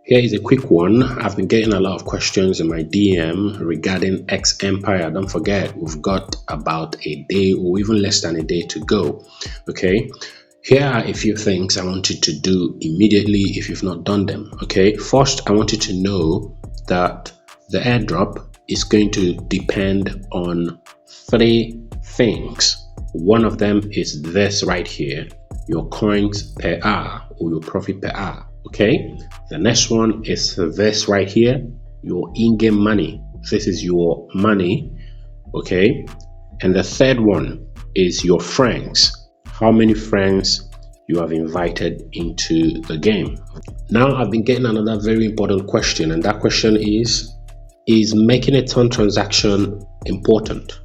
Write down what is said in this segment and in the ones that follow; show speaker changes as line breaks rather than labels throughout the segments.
Here is a quick one. I've been getting a lot of questions in my DM regarding X Empire. Don't forget, we've got about a day or even less than a day to go. Okay. Here are a few things I want you to do immediately if you've not done them. Okay. First, I want you to know that the airdrop is going to depend on three things. One of them is this right here, your coins per hour or your profit per hour. Okay, the next one is this right here, your in-game money. This is your money. Okay, and the third one is your friends, how many friends you have invited into the game. Now I've been getting another very important question, and that question is making a turn transaction important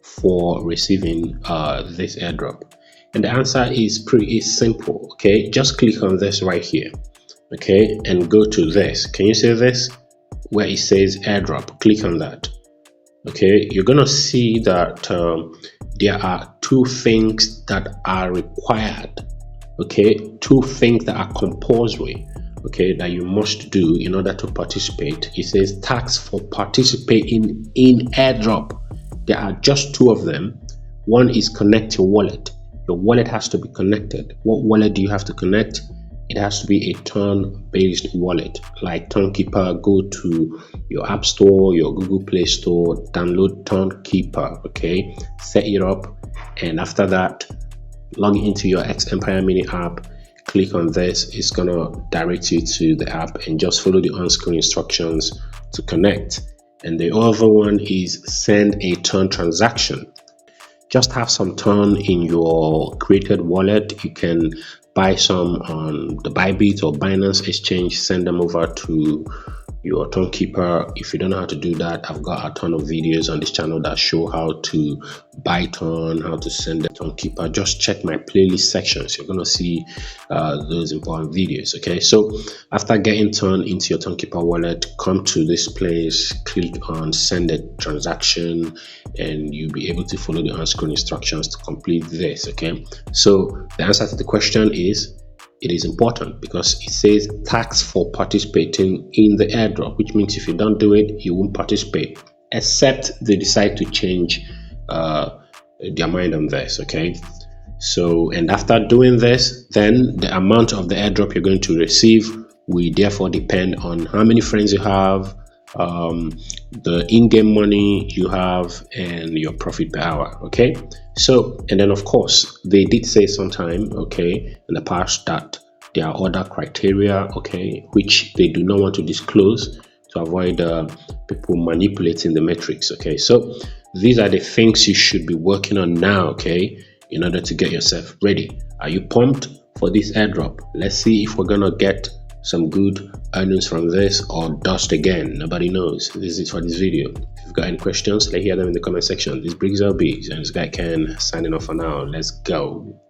for receiving this airdrop? And the answer is pretty simple. Okay, just click on this right here, okay, and go to this. Can you see this where it says airdrop? Click on that. Okay, you're gonna see that there are two things that are required. Okay, two things that are compulsory, okay, that you must do in order to participate. It says tax for participating in airdrop. There are just two of them. One is connect your wallet. Your wallet has to be connected. What wallet do you have to connect? It has to be a turn-based wallet, like Turnkeeper. Go to your App Store, your Google Play Store, download Turnkeeper, okay? Set it up, and after that, log into your X Empire Mini app. Click on this. It's gonna direct you to the app, and just follow the on-screen instructions to connect. And the other one is send a turn transaction. Just have some turn in your created wallet. You can buy some on the Bybit or Binance exchange, send them over to your Turnkeeper. If you don't know how to do that, I've got a ton of videos on this channel that show how to buy turn, how to send the Turnkeeper. Just check my playlist sections. You're gonna see those important videos. Okay, so after getting turn into your Turnkeeper wallet, come to this place, click on send a transaction, and you'll be able to follow the on-screen instructions to complete this. Okay, so the answer to the question is it is important because it says tax for participating in the airdrop, which means if you don't do it, you won't participate, except they decide to change their mind on this. Okay, so and after doing this, then the amount of the airdrop you're going to receive will therefore depend on how many friends you have, the in-game money you have, and your profit per hour. Okay, so and then of course they did say sometime, okay, in the past that there are other criteria, okay, which they do not want to disclose to avoid people manipulating the metrics. Okay, so these are the things you should be working on now, okay, in order to get yourself ready. Are you pumped for this airdrop? Let's see if we're gonna get some good earnings from this or dust again. Nobody knows. This is it for this video. If you've got any questions, let's hear them in the comment section. This brings our bees, and this guy Ken signing off for now. Let's go.